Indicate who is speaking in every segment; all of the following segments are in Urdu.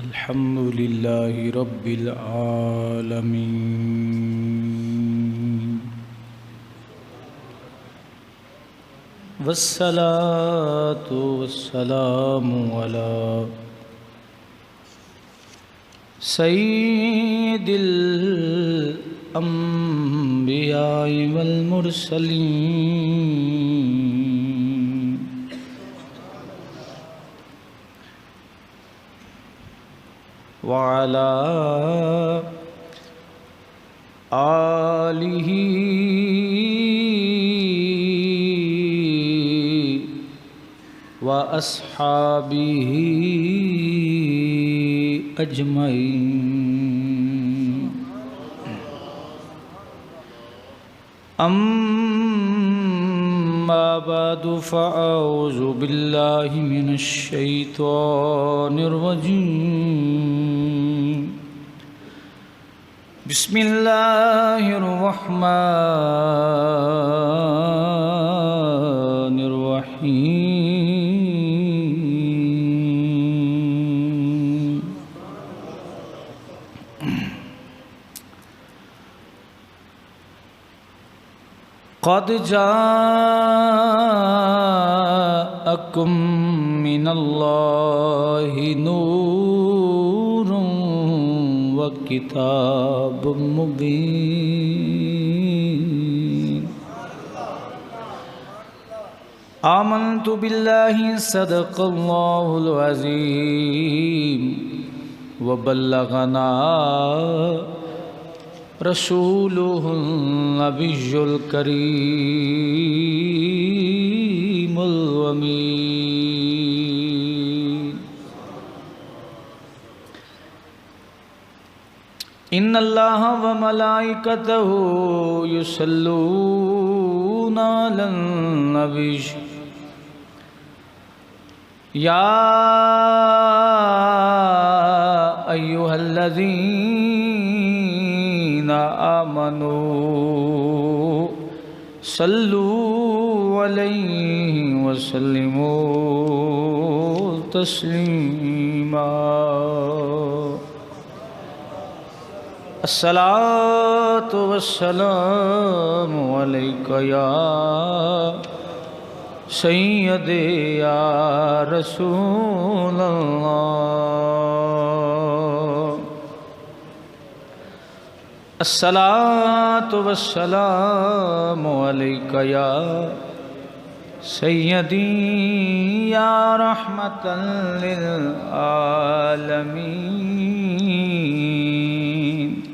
Speaker 1: الحمد لله رب العالمين والصلاة والسلام على سيد الأنبياء والمرسلين وعلى آله وأصحابه أجمعين أما بعد فأعوذ بالله من الشيطان الرجيم بسم الله الرحمن الرحيم قد جاءكم من الله نور وكتاب مبين آمنت بالله صدق الله العظيم وبلغنا رسوله النبي الكريم الأمين إن الله وملائكته يصلون على النبي يا أيها الذين آمنوا صلوا عليه وسلموا تسليما الصلاة والسلام عليك يا سيدي يا رسول الله الصلاة والسلام عليك يا سيدي يا رحمة للعالمين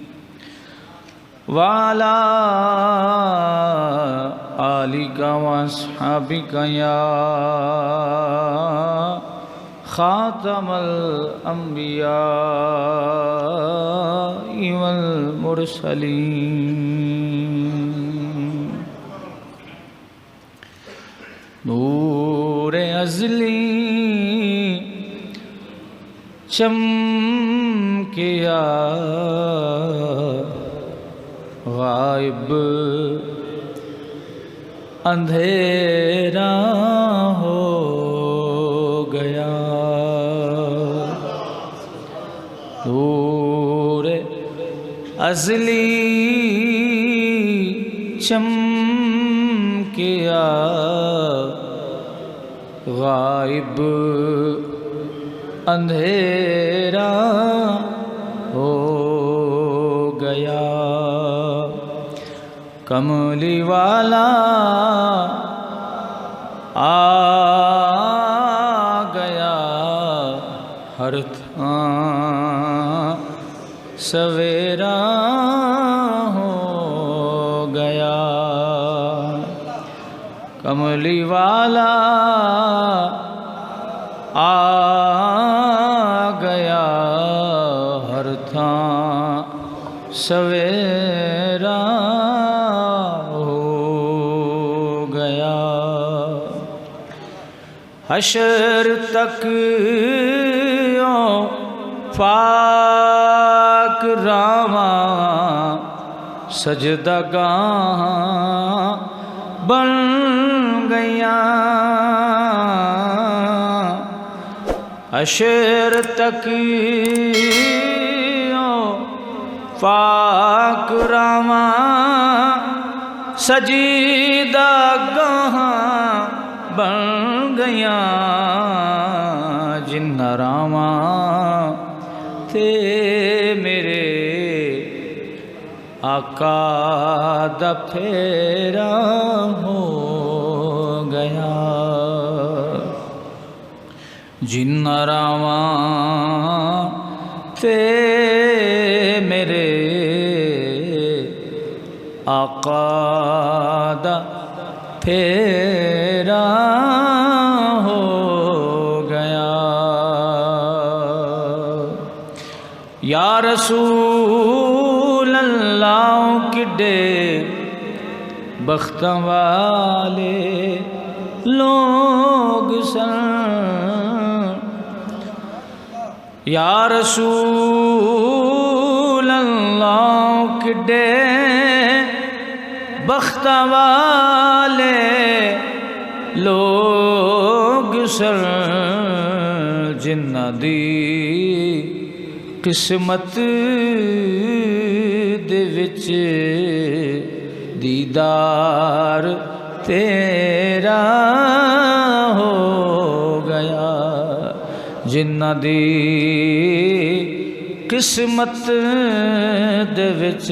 Speaker 1: وعلى آلك وأصحابك يا خاتم الأنبياء والمرسلين نور ازلی چمکیا غائب اندھیرا ہو گیا نور ازلی چمکیا غائب اندھیرا ہو گیا کملی والا آ گیا ہر تھاں سویرا ہو گیا کملی والا آ گیا ہر تھاں سویرا ہو گیا حشر تک پاک راواں سجدگاہ بن گیاں حشر تک پاک راواں سجیدہ گاہاں بن گیاں جنہ راواں تے میرے آقا دا پھیرا ہو گیا جنہ راواں تے میرے آقا دا پھیرا ہو گیا یا رسول اللہ کڈے بختاں والے لوگ سن یا رسول اللہ کڈے بختاں والے لوگ سن جنہ دی قسمت دے وچ دیدار تیرا ہو گیا جنہ دی قسمت دے وچ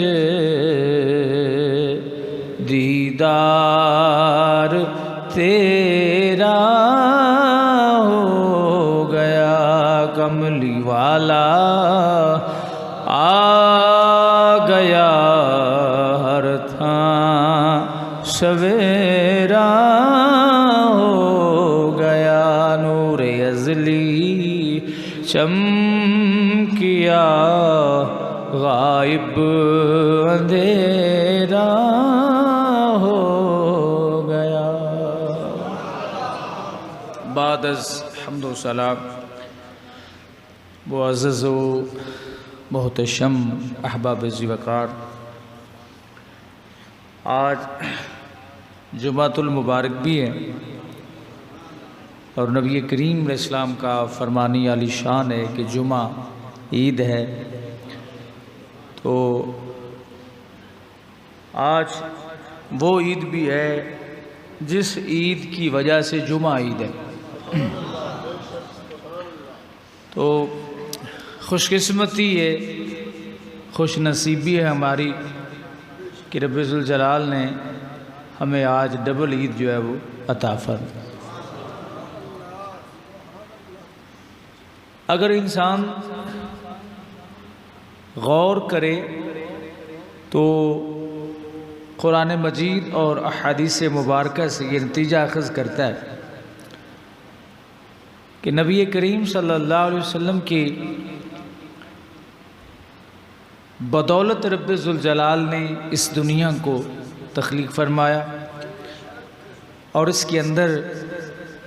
Speaker 1: دیدار تیرا ہو گیا کملی والا آ گیا ہر تھاں سویرا ہو گیا نور ازلی چمکیا غائب اندھیرا ہو گیا بعد از حمد و سلام معزز و محتشم احباب ذی وقار، آج جمعۃ المبارک بھی ہے اور نبی کریم علیہ السلام کا فرمانی عالی شان ہے کہ جمعہ عید ہے، تو آج وہ عید بھی ہے جس عید کی وجہ سے جمعہ عید ہے۔ تو خوش قسمتی ہے، خوش نصیبی ہے ہماری کہ رب ذوالجلال نے ہمیں آج ڈبل عید جو ہے وہ عطا فرمائی۔ اگر انسان غور کرے تو قرآن مجید اور احادیث مبارکہ سے یہ نتیجہ اخذ کرتا ہے کہ نبی کریم صلی اللہ علیہ وسلم کی بدولت رب ذوالجلال نے اس دنیا کو تخلیق فرمایا، اور اس کے اندر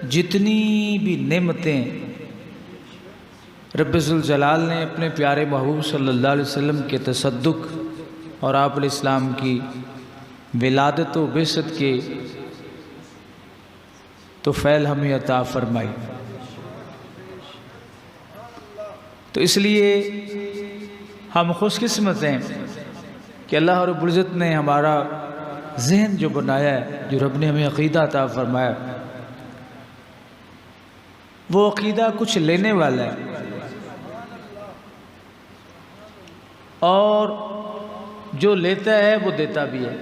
Speaker 1: جتنی بھی نعمتیں رب ذوالجلال نے اپنے پیارے محبوب صلی اللہ علیہ وسلم کے تصدق اور آپ علیہ السلام کی ولادت و بعثت کے تو فعل ہمیں عطا فرمائی، تو اس لیے ہم خوش قسمت ہیں کہ اللہ رب العزت نے ہمارا ذہن جو بنایا ہے، جو رب نے ہمیں عقیدہ عطا فرمایا، وہ عقیدہ کچھ لینے والا ہے اور جو لیتا ہے وہ دیتا بھی ہے۔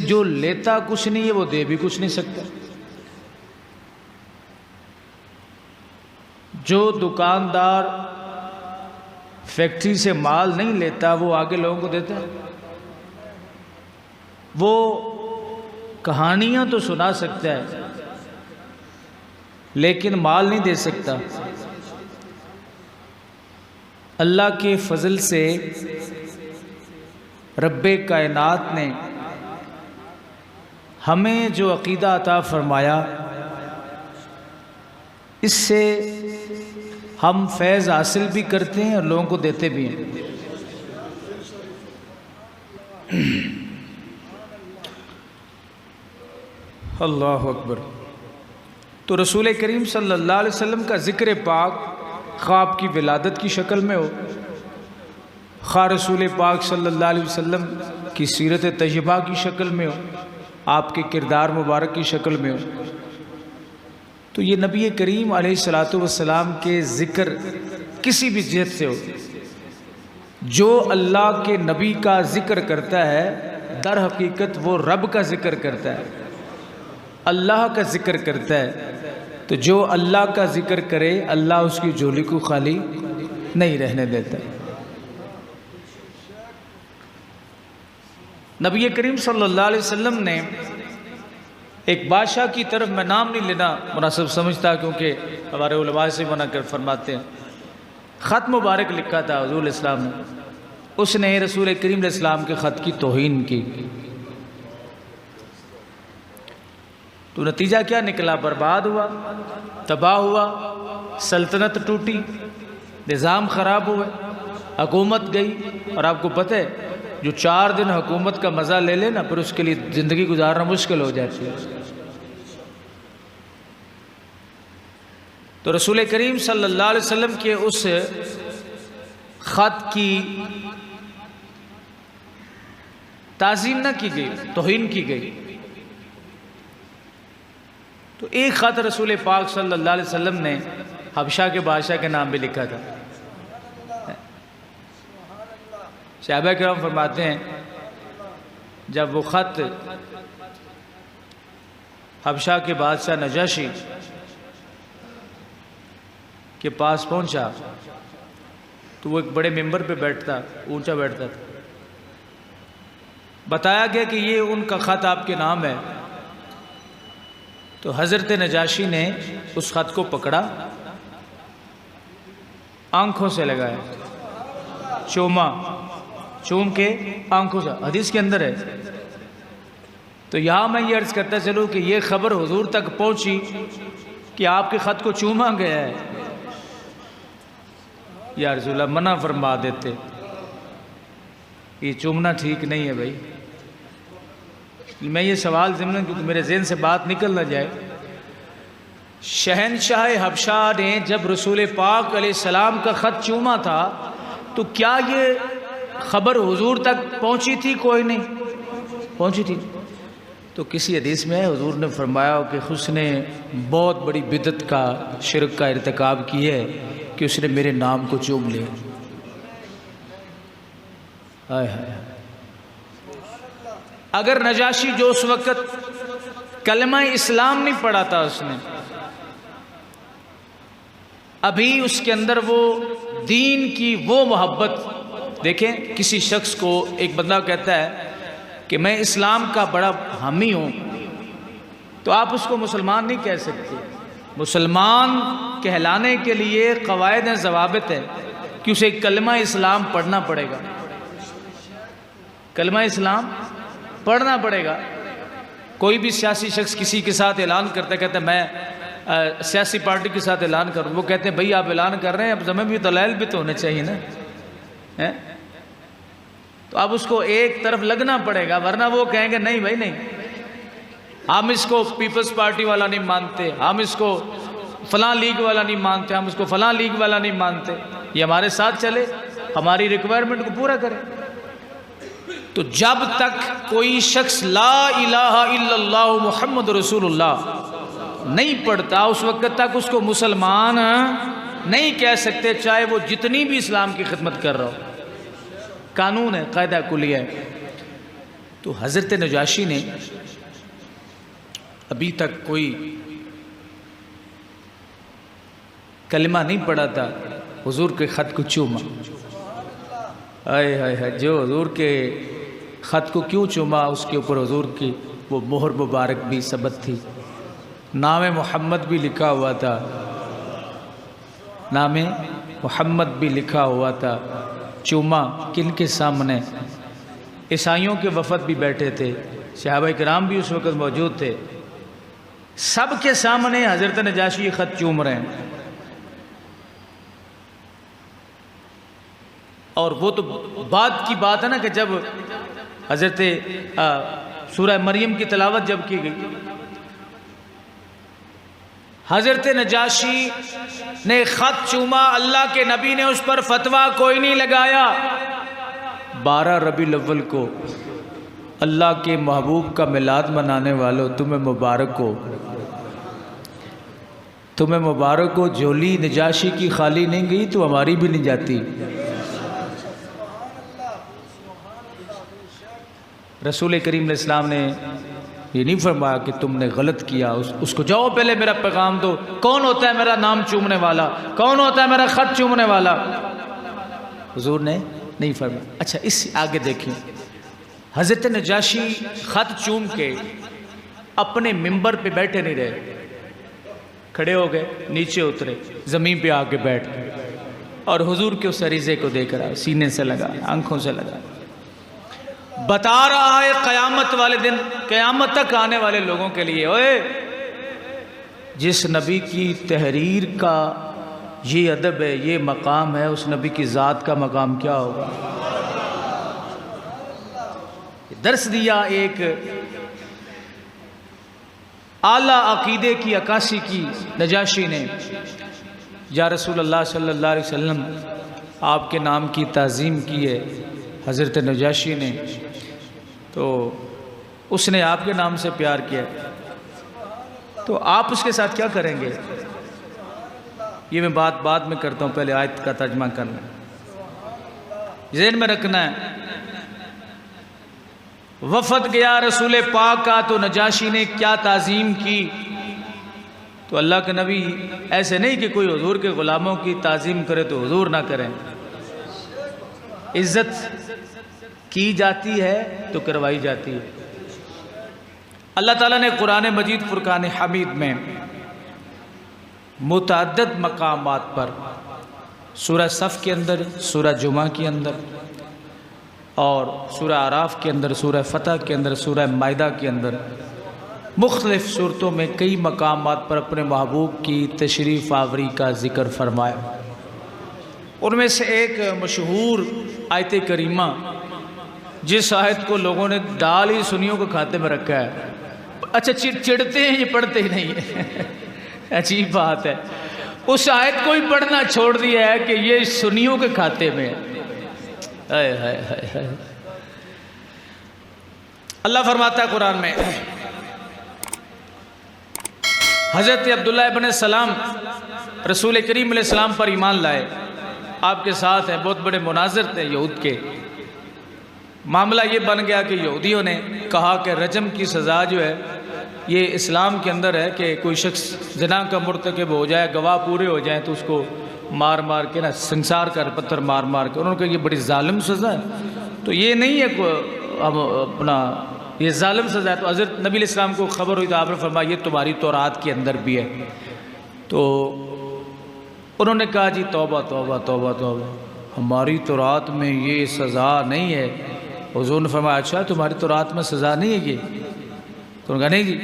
Speaker 1: جو لیتا کچھ نہیں ہے وہ دے بھی کچھ نہیں سکتا۔ جو دکاندار فیکٹری سے مال نہیں لیتا وہ آگے لوگوں کو دیتا ہے۔ وہ کہانیاں تو سنا سکتا ہے لیکن مال نہیں دے سکتا۔ اللہ کے فضل سے رب کائنات نے ہمیں جو عقیدہ عطا فرمایا، اس سے ہم فیض حاصل بھی کرتے ہیں اور لوگوں کو دیتے بھی ہیں۔ اللہ اکبر۔ تو رسول کریم صلی اللہ علیہ وسلم کا ذکر پاک خواہ آپ کی ولادت کی شکل میں ہو، خواہ رسول پاک صلی اللہ علیہ وسلم کی سیرت طیبہ کی شکل میں ہو، آپ کے کردار مبارک کی شکل میں ہو، تو یہ نبی کریم علیہ السلام کے ذکر کسی بھی جہت سے ہو، جو اللہ کے نبی کا ذکر کرتا ہے در حقیقت وہ رب کا ذکر کرتا ہے، اللہ کا ذکر کرتا ہے، تو جو اللہ کا ذکر کرے اللہ اس کی جھولی کو خالی نہیں رہنے دیتا۔ نبی کریم صلی اللہ علیہ وسلم نے ایک بادشاہ کی طرف، میں نام نہیں لینا مناسب سمجھتا کیونکہ ہمارے علماء سے منع کر فرماتے ہیں، خط مبارک لکھا تھا حضور الاسلام نے، اس نے رسول کریم علیہ السلام کے خط کی توہین کی، تو نتیجہ کیا نکلا؟ برباد ہوا، تباہ ہوا، سلطنت ٹوٹی، نظام خراب ہوئے، حکومت گئی، اور آپ کو پتہ ہے جو 4 دن حکومت کا مزہ لے لے نا پھر اس کے لیے زندگی گزارنا مشکل ہو جاتی ہے۔ تو رسول کریم صلی اللہ علیہ وسلم کے اس خط کی تعظیم نہ کی گئی، توہین کی گئی، تو ایک خط رسول پاک صلی اللہ علیہ وسلم نے حبشہ کے بادشاہ کے نام بھی لکھا تھا۔ صحابہ کرام فرماتے ہیں جب وہ خط حبشہ کے بادشاہ نجاشی کے پاس پہنچا تو وہ ایک بڑے ممبر پہ بیٹھتا، اونچا بیٹھتا تھا، بتایا گیا کہ یہ ان کا خط آپ کے نام ہے، تو حضرت نجاشی نے اس خط کو پکڑا، آنکھوں سے لگایا، چوم کے آنکھوں سے، حدیث کے اندر ہے۔ تو یہاں میں یہ عرض کرتا چلوں کہ یہ خبر حضور تک پہنچی کہ آپ کے خط کو چوما گیا ہے، یا رسول اللہ منع فرما دیتے، یہ چومنا ٹھیک نہیں ہے بھائی۔ میں یہ سوال ضمن کیونکہ میرے ذہن سے بات نکل نہ جائے، شہنشاہ حبشہ نے جب رسول پاک علیہ السلام کا خط چوما تھا تو کیا یہ خبر حضور تک پہنچی تھی؟ کوئی نہیں پہنچی تھی۔ تو کسی حدیث میں حضور نے فرمایا کہ اس نے بہت بڑی بدعت کا، شرک کا ارتکاب کی ہے کہ اس نے میرے نام کو چوم لیا۔ ہائے ہائے، اگر نجاشی جو اس وقت کلمہ اسلام نہیں پڑھا تھا، اس نے ابھی اس کے اندر وہ دین کی وہ محبت، دیکھیں کسی شخص کو ایک بندہ کہتا ہے کہ میں اسلام کا بڑا حامی ہوں، تو آپ اس کو مسلمان نہیں کہہ سکتے۔ مسلمان کہلانے کے لیے قواعد ہیں، ضوابط ہیں کہ اسے کلمہ اسلام پڑھنا پڑے گا، کلمہ اسلام پڑھنا پڑے گا۔ کوئی بھی سیاسی شخص کسی کے ساتھ اعلان کرتا ہے، کہتا ہے میں سیاسی پارٹی کے ساتھ اعلان کروں، وہ کہتے ہیں بھئی آپ اعلان کر رہے ہیں، اب ہمیں بھی دلائل بھی تو ہونے چاہیے نا، تو اب اس کو ایک طرف لگنا پڑے گا، ورنہ وہ کہیں گے نہیں بھائی نہیں، ہم اس کو پیپلز پارٹی والا نہیں مانتے، ہم اس کو فلاں لیگ والا نہیں مانتے، ہم اس کو فلاں لیگ والا نہیں مانتے، یہ ہمارے ساتھ چلے، ہماری ریکوائرمنٹ کو پورا کرے۔ تو جب تک کوئی شخص لا الہ الا اللہ محمد رسول اللہ نہیں پڑھتا، اس وقت تک اس کو مسلمان نہیں کہہ سکتے، چاہے وہ جتنی بھی اسلام کی خدمت کر رہا ہو۔ قانون ہے، قاعدہ کلیہ ہے۔ تو حضرت نجاشی نے ابھی تک کوئی کلمہ نہیں پڑھا تھا، حضور کے خط کو چوما۔ ہائے ہائے ہائے، جو حضور کے خط کو کیوں چوما، اس کے اوپر حضور کی وہ مہر مبارک بھی ثبت تھی، نام محمد بھی لکھا ہوا تھا، نام محمد بھی لکھا ہوا تھا۔ چوما کن کے سامنے؟ عیسائیوں کے وفد بھی بیٹھے تھے، صحابہ کرام بھی اس وقت موجود تھے، سب کے سامنے حضرت نجاشی یہ خط چوم رہے ہیں۔ اور وہ تو بعد کی بات ہے نا کہ جب حضرت سورہ مریم کی تلاوت جب کی گئی، حضرت نجاشی نے خط چوما، اللہ کے نبی نے اس پر فتویٰ کوئی نہیں لگایا۔ 12 ربیع الاول کو اللہ کے محبوب کا میلاد منانے والوں، تمہیں مبارک ہو، تمہیں مبارک ہو۔ جھولی نجاشی کی خالی نہیں گئی تو ہماری بھی نہیں جاتی۔ رسول کریم علیہ السلام نے یہ نہیں فرمایا کہ تم نے غلط کیا، اس کو جاؤ پہلے میرا پیغام دو، کون ہوتا ہے میرا نام چومنے والا، کون ہوتا ہے میرا خط چومنے والا؟ حضور نے نہیں فرمایا۔ اچھا اس آگے دیکھیں، حضرت نجاشی خط چوم کے اپنے منبر پہ بیٹھے نہیں رہے، کھڑے ہو گئے، نیچے اترے، زمین پہ آ کے بیٹھ گئے اور حضور کے اس عریضے کو دیکھ رہا، سینے سے لگا، آنکھوں سے لگا، بتا رہا ہے قیامت والے دن، قیامت تک آنے والے لوگوں کے لیے، اوئے جس نبی کی تحریر کا یہ ادب ہے، یہ مقام ہے، اس نبی کی ذات کا مقام کیا ہوگا؟ درس دیا ایک اعلیٰ عقیدے کی عکاسی کی نجاشی نے، یا رسول اللہ صلی اللہ علیہ وسلم آپ کے نام کی تعظیم کی ہے حضرت نجاشی نے، تو اس نے آپ کے نام سے پیار کیا، تو آپ اس کے ساتھ کیا کریں گے؟ یہ میں بات بعد میں کرتا ہوں، پہلے آیت کا ترجمہ کرنا ذہن میں رکھنا ہے۔ وفد گیا رسول پاک کا تو نجاشی نے کیا تعظیم کی، تو اللہ کے نبی ایسے نہیں کہ کوئی حضور کے غلاموں کی تعظیم کرے تو حضور نہ کریں، عزت کی جاتی ہے تو کروائی جاتی ہے۔ اللہ تعالیٰ نے قرآن مجید فرقان حمید میں متعدد مقامات پر، سورہ صف کے اندر، سورہ جمعہ کے اندر اور سورہ اعراف کے اندر، سورہ فتح کے اندر، سورہ مائدہ کے اندر، مختلف صورتوں میں کئی مقامات پر اپنے محبوب کی تشریف آوری کا ذکر فرمایا۔ ان میں سے ایک مشہور آیت کریمہ، جس آیت کو لوگوں نے دال ہی سنیوں کو کھاتے میں رکھا ہے، اچھا چڑھتے ہیں، یہ پڑھتے ہی نہیں ہے، عجیب بات ہے، اس آیت کو ہی پڑھنا چھوڑ دیا ہے کہ یہ سنیوں کے کھاتے میں ہے۔ اللہ فرماتا ہے قرآن میں، حضرت عبداللہ ابن سلام رسول کریم علیہ السلام پر ایمان لائے، آپ کے ساتھ ہیں، بہت بڑے مناظر تھے یہود کے۔ معاملہ یہ بن گیا کہ یہودیوں نے کہا کہ رجم کی سزا جو ہے یہ اسلام کے اندر ہے کہ کوئی شخص زنا کا مرتکب ہو جائے، گواہ پورے ہو جائیں تو اس کو مار مار کے نا سنسار کر، پتھر مار مار کے۔ انہوں نے کہا یہ بڑی ظالم سزا ہے، تو یہ نہیں ہے اپنا یہ ظالم سزا ہے۔ تو حضرت نبی علیہ السلام کو خبر ہوئی تو آپ نے فرمایا یہ تمہاری تورات کے اندر بھی ہے۔ تو انہوں نے کہا جی توبہ توبہ توبہ توبہ، ہماری تورات میں یہ سزا نہیں ہے۔ حضور نے فرمایا اچھا تمہاری تورات میں سزا نہیں ہے یہ؟ تو انہوں نے کہا نہیں جی۔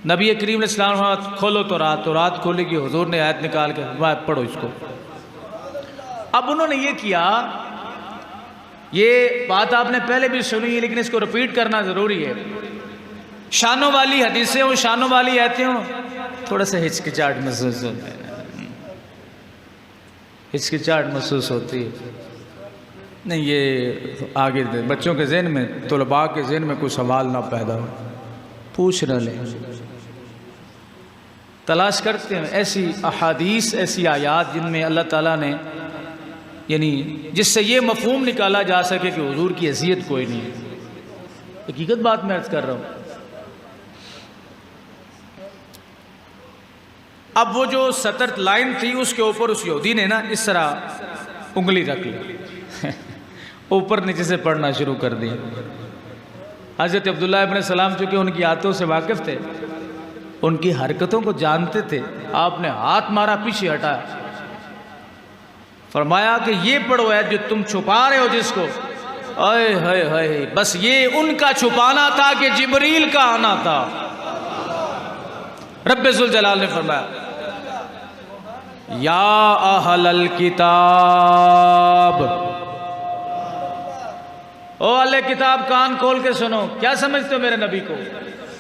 Speaker 1: نبی کریم علیہ السلام نے کھولو تورات کھولے گی، حضور نے آیت نکال کے پڑھو اس کو۔ اب انہوں نے یہ کیا، یہ بات آپ نے پہلے بھی سنی ہے لیکن اس کو ریپیٹ کرنا ضروری ہے۔ شانوں والی حدیثیں ہوں، شانوں والی آیتیں ہوں، تھوڑا سا ہچکچاہٹ محسوس ہوتا ہے، ہچکچاہٹ محسوس ہوتی ہے۔ نہیں یہ آگے بچوں کے ذہن میں، طلباء کے ذہن میں کوئی سوال نہ پیدا ہو، پوچھ نہ لیں، تلاش کرتے ہیں ایسی احادیث، ایسی آیات جن میں اللہ تعالیٰ نے یعنی جس سے یہ مفہوم نکالا جا سکے کہ حضور کی حیثیت کوئی نہیں ہے۔ حقیقت بات میں عرض کر رہا ہوں۔ اب وہ جو سطر لائن تھی اس کے اوپر اس یہودی نے نا اس طرح انگلی رکھ لی، اوپر نیچے سے پڑھنا شروع کر دیا۔ حضرت عبداللہ ابن سلام چونکہ ان کی آیتوں سے واقف تھے، ان کی حرکتوں کو جانتے تھے، آپ نے ہاتھ مارا، پیچھے ہٹایا، فرمایا کہ یہ پڑھو ہے جو تم چھپا رہے ہو جس کو، اے ہائے ہائے، بس یہ ان کا چھپانا تھا کہ جبریل کا آنا تھا۔ رب ذوالجلال نے فرمایا یا اہل الکتاب، او اہل کتاب کان کھول کے سنو، کیا سمجھتے ہو میرے نبی کو؟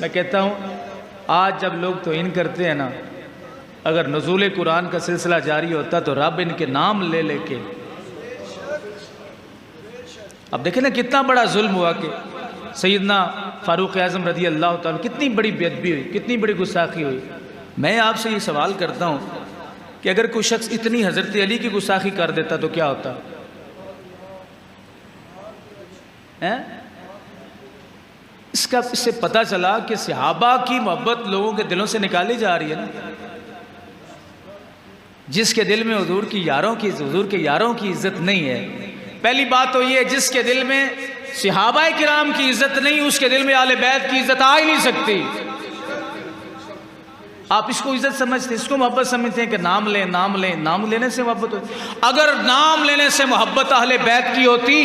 Speaker 1: میں کہتا ہوں آج جب لوگ توہین کرتے ہیں نا، اگر نزول قرآن کا سلسلہ جاری ہوتا تو رب ان کے نام لے لے کے، اب دیکھیں نا کتنا بڑا ظلم ہوا کہ سیدنا فاروق اعظم رضی اللہ تعالیٰ، کتنی بڑی بے ادبی ہوئی، کتنی بڑی گستاخی ہوئی۔ میں آپ سے یہ سوال کرتا ہوں کہ اگر کوئی شخص اتنی حضرت علی کی گستاخی کر دیتا تو کیا ہوتا؟ اس سے پتہ چلا کہ صحابہ کی محبت لوگوں کے دلوں سے نکالی جا رہی ہے نا۔ جس کے دل میں حضور کے یاروں کی عزت نہیں ہے، پہلی بات تو یہ، جس کے دل میں صحابہ کرام کی عزت نہیں، اس کے دل میں اہل بیت کی عزت آ ہی نہیں سکتی۔ آپ اس کو عزت سمجھتے ہیں، اس کو محبت سمجھتے ہیں کہ نام لیں، نام لینے سے محبت ہوتی۔ اگر نام لینے سے محبت اہل بیت کی ہوتی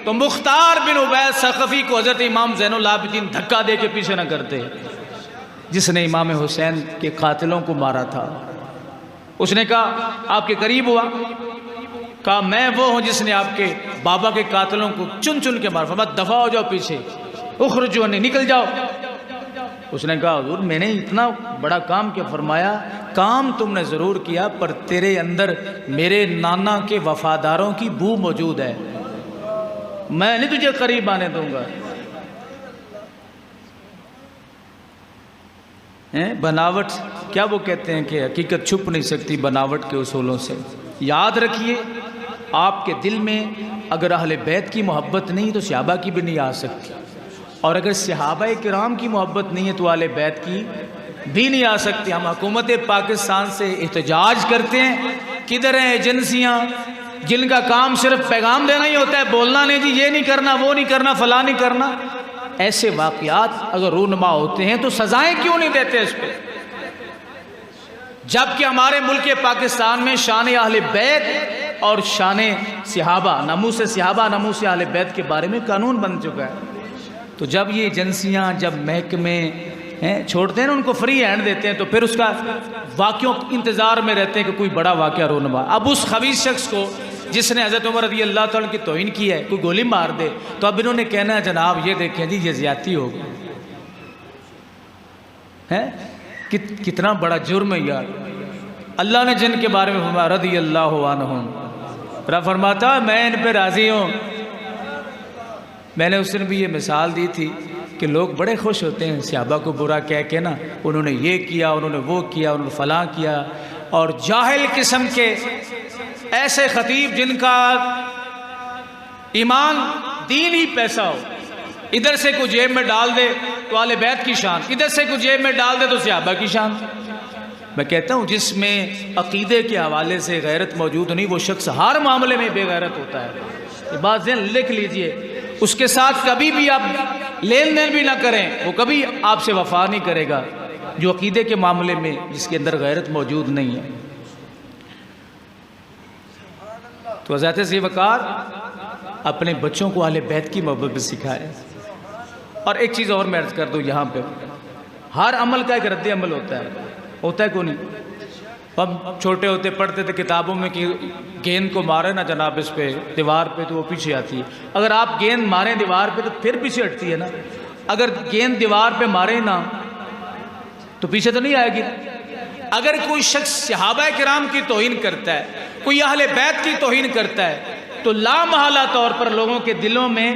Speaker 1: تو مختار بن عبید ثقفی کو حضرت امام زین العابدین دھکا دے کے پیچھے نہ کرتے، جس نے امام حسین کے قاتلوں کو مارا تھا۔ اس نے کہا آپ کے قریب ہوا، کہا میں وہ ہوں جس نے آپ کے بابا کے قاتلوں کو چن چن کے مارا، فرمایا دفع ہو جاؤ پیچھے، اخرجوا عنی، نکل جاؤ۔ اس نے کہا حضور میں نے اتنا بڑا کام کیا؟ فرمایا کام تم نے ضرور کیا، پر تیرے اندر میرے نانا کے وفاداروں کی بو موجود ہے، میں نہیں تجھے قریب آنے دوں گا۔ بناوٹ، کیا وہ کہتے ہیں کہ حقیقت چھپ نہیں سکتی بناوٹ کے اصولوں سے۔ یاد رکھیے آپ کے دل میں اگر اہل بیت کی محبت نہیں تو صحابہ کی بھی نہیں آ سکتی، اور اگر صحابہ کرام کی محبت نہیں ہے تو اہل بیت کی بھی نہیں آ سکتی۔ ہم حکومت پاکستان سے احتجاج کرتے ہیں، کدھر ہیں ایجنسیاں جن کا کام صرف پیغام دینا ہی ہوتا ہے، بولنا نہیں جی یہ نہیں کرنا، وہ نہیں کرنا، فلاں نہیں کرنا۔ ایسے واقعات اگر رونما ہوتے ہیں تو سزائیں کیوں نہیں دیتے اس پہ؟ جبکہ ہمارے ملک پاکستان میں شان اہل بیت اور شان صحابہ، ناموس صحابہ، ناموس اہل بیت کے بارے میں قانون بن چکا ہے۔ تو جب یہ ایجنسیاں، جب محکمے چھوڑتے ہیں نا، ان کو فری ہینڈ دیتے ہیں، تو پھر اس کا واقعوں انتظار میں رہتے ہیں کہ کوئی بڑا واقعہ رونما۔ اب اس خبیث شخص کو جس نے حضرت عمر رضی اللہ تعالیٰ کی توہین کی ہے کوئی گولی مار دے تو اب انہوں نے کہنا ہے جناب یہ دیکھیں جی یہ زیادتی ہوگی، کتنا بڑا جرم ہے یار۔ اللہ نے جن کے بارے میں فرمایا رضی اللہ عنہم، رب فرماتا ہے میں ان پہ راضی ہوں۔ میں نے اس دن بھی یہ مثال دی تھی کہ لوگ بڑے خوش ہوتے ہیں صحابہ کو برا کہہ کے نا، انہوں نے یہ کیا، انہوں نے وہ کیا، انہوں نے فلاں کیا، اور جاہل قسم کے ایسے خطیب جن کا ایمان دین ہی پیسہ ہو، ادھر سے کوئی جیب میں ڈال دے تو اہل بیت کی شان، ادھر سے کوئی جیب میں ڈال دے تو صحابہ کی شان۔ میں کہتا ہوں جس میں عقیدے کے حوالے سے غیرت موجود نہیں وہ شخص ہر معاملے میں بے غیرت ہوتا ہے۔ یہ بات ذہن لکھ لیجئے، اس کے ساتھ کبھی بھی آپ لین دین بھی نہ کریں، وہ کبھی آپ سے وفا نہیں کرے گا جو عقیدے کے معاملے میں جس کے اندر غیرت موجود نہیں ہے۔ تو حضرت ذی وقار اپنے بچوں کو اہل بیت کی محبت بھی سکھائے۔ اور ایک چیز اور میں عرض کر دوں یہاں پہ، ہر عمل کا ایک رد عمل ہوتا ہے کیوں نہیں؟ ہم چھوٹے ہوتے پڑھتے تھے کتابوں میں کہ گیند کو مارے نا جناب اس پہ دیوار پہ تو وہ پیچھے آتی ہے۔ اگر آپ گیند ماریں دیوار پہ تو پھر پیچھے ہٹتی ہے نا، اگر گیند دیوار پہ مارے نا تو پیچھے تو نہیں آئے گی۔ اگر کوئی شخص صحابہ کرام کی توہین کرتا ہے، کوئی اہل بیت کی توہین کرتا ہے تو لا محالہ طور پر لوگوں کے دلوں میں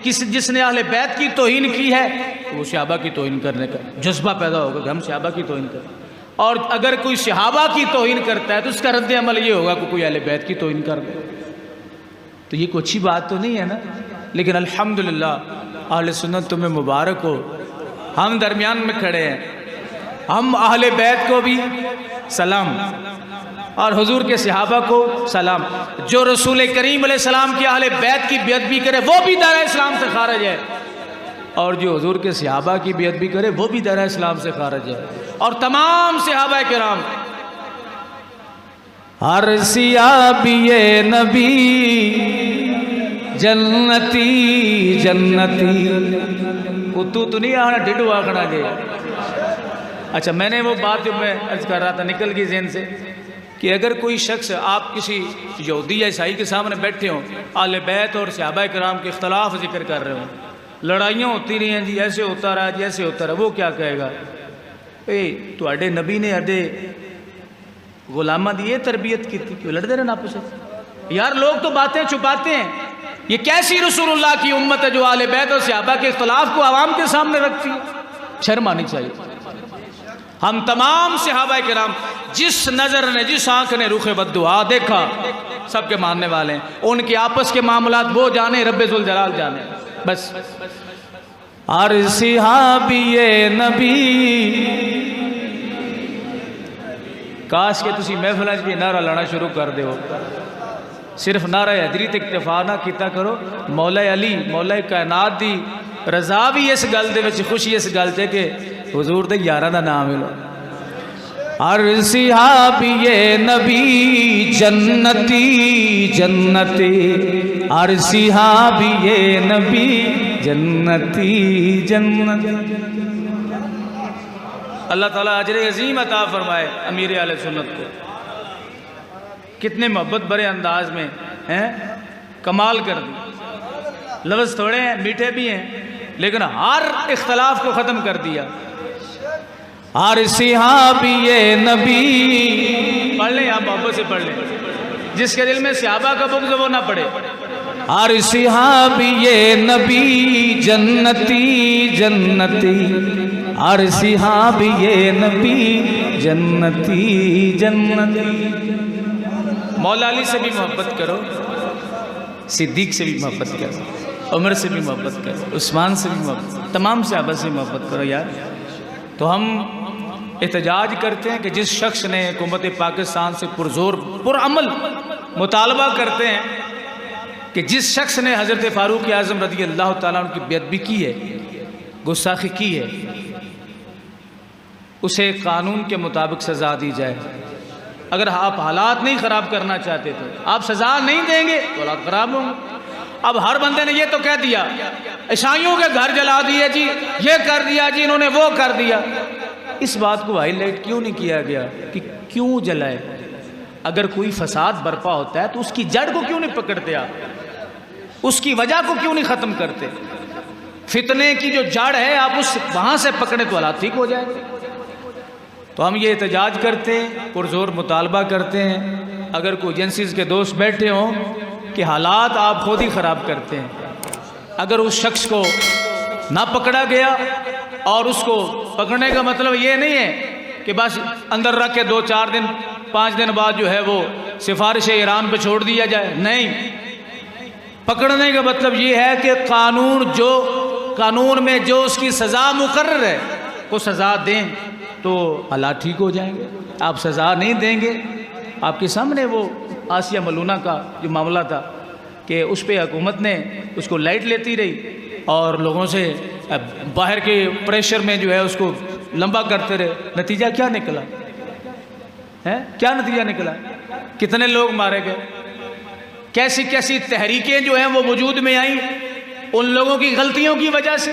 Speaker 1: جس نے اہل بیت کی توہین کی ہے وہ صحابہ کی توہین کرنے کا جذبہ پیدا ہوگا کہ ہم صحابہ کی توہین کریں، اور اگر کوئی صحابہ کی توہین کرتا ہے تو اس کا رد عمل یہ ہوگا کہ کوئی اہل بیت کی توہین کر دے۔ تو یہ کوئی اچھی بات تو نہیں ہے نا، لیکن الحمدللہ اہل سنت تمہیں مبارک ہو، ہم درمیان میں کھڑے ہیں، ہم اہل بیت کو بھی سلام اور حضور کے صحابہ کو سلام۔ جو رسول کریم علیہ السلام کی اہل بیت کی بے ادبی کرے وہ بھی دائرہ اسلام سے خارج ہے، اور جو حضور کے صحابہ کی بے ادبی کرے وہ بھی دائرہ اسلام سے خارج ہے۔ اور تمام صحابہ کرام ہر صحابی نبی جنتی جنتی، تو نہیں آنا ڈڈو آکھنا گے۔ اچھا میں نے وہ بات جو میں عرض کر رہا تھا نکل گئی ذہن سے کہ اگر کوئی شخص آپ کسی یہودی یا عیسائی کے سامنے بیٹھے ہوں، اہل بیت اور صحابہ کرام کے اختلاف ذکر کر رہے ہوں، لڑائیاں ہوتی رہی ہیں جی ایسے ہوتا رہا جی ایسے ہوتا رہا، وہ کیا کہے گا؟ تواڈے نبی نے اڈے غلامہ دی یہ تربیت کی تھی، کیوں لڑتے رہنا آپس میں؟ یار لوگ تو باتیں چھپاتے ہیں، یہ کیسی رسول اللہ کی امت ہے جو اہل بیت اور صحابہ کے اختلاف کو عوام کے سامنے رکھتی ہے؟ شرم آنی چاہیے۔ ہم تمام صحابہ کرام جس نظر نے، جس آنکھ نے رخ بددعا دیکھا، سب کے ماننے والے ہیں، ان کے آپس کے معاملات وہ جانے، رب ذوالجلال جانے۔ بس ہر صحابی نبی، کاش کہ تسی محفل بھی نعرہ لانا شروع کر دے ہو، صرف نعرہ حیدری تے اکتفا نہ کیتا کرو، مولا علی مولا کائنات دی رضا بھی اس گل دے وچ، خوشی اس گل تے کہ حضور دے یاراں دا نام لو۔ ہر صحابی نبی جنتی جنتی، ہر صحابی نبی جنتی جنتی۔ اللہ تعالیٰ اجر عظیم عطا فرمائے امیر اہل سنت کو، کتنے محبت بھرے انداز میں ہیں، کمال کر دی۔ لفظ تھوڑے ہیں، میٹھے بھی ہیں، لیکن ہر اختلاف کو ختم کر دیا۔ ہر صحابی نبی، پڑھ لیں آپ محبت سے پڑھ لیں، جس کے دل میں صحابہ کا بغض وہ نہ پڑھے۔ ہر صحابی نبی جنتی جنتی، ہر صحابی نبی جنتی جنتی۔ مولا علی سے بھی محبت کرو، صدیق سے بھی محبت کرو، عمر سے بھی محبت کرو، عثمان سے بھی محبت، تمام صحابہ سے محبت کرو یار۔ تو ہم احتجاج کرتے ہیں کہ جس شخص نے حکومت پاکستان سے پرزور پرعمل مطالبہ کرتے ہیں کہ جس شخص نے حضرت فاروق اعظم رضی اللہ تعالیٰ عنہ کی بے ادبی کی ہے، گستاخی کی ہے، اسے قانون کے مطابق سزا دی جائے۔ اگر آپ حالات نہیں خراب کرنا چاہتے تو آپ سزا نہیں دیں گے تو حالات خراب ہوں گے۔ اب ہر بندے نے یہ تو کہہ دیا عیسائیوں کے گھر جلا دیے جی، یہ کر دیا جی انہوں نے، وہ کر دیا۔ اس بات کو ہائی لائٹ کیوں نہیں کیا گیا کہ کیوں جلائے؟ اگر کوئی فساد برپا ہوتا ہے تو اس کی جڑ کو کیوں نہیں پکڑتے آپ؟ اس کی وجہ کو کیوں نہیں ختم کرتے؟ فتنے کی جو جڑ ہے آپ اس وہاں سے پکڑیں تو حالات ٹھیک ہو جائیں گے۔ تو ہم یہ احتجاج کرتے ہیں، پرزور مطالبہ کرتے ہیں، اگر کوئی ایجنسیز کے دوست بیٹھے ہوں کہ حالات آپ خود ہی خراب کرتے ہیں، اگر اس شخص کو نہ پکڑا گیا، اور اس کو پکڑنے کا مطلب یہ نہیں ہے کہ بس اندر رکھ کے 2-4 دن 5 دن بعد جو ہے وہ سفارش ایران پہ چھوڑ دیا جائے، نہیں، پکڑنے کا مطلب یہ ہے کہ قانون میں جو اس کی سزا مقرر ہے وہ سزا دیں تو حالات ٹھیک ہو جائیں گے۔ آپ سزا نہیں دیں گے، آپ کے سامنے وہ آسیہ ملونہ کا جو معاملہ تھا کہ اس پہ حکومت نے اس کو لائٹ لیتی رہی اور لوگوں سے باہر کے پریشر میں جو ہے اس کو لمبا کرتے رہے، نتیجہ کیا نکلا ہے؟ کیا نتیجہ نکلا؟ کتنے لوگ مارے گئے، کیسی کیسی تحریکیں جو ہیں وہ وجود میں آئیں ان لوگوں کی غلطیوں کی وجہ سے۔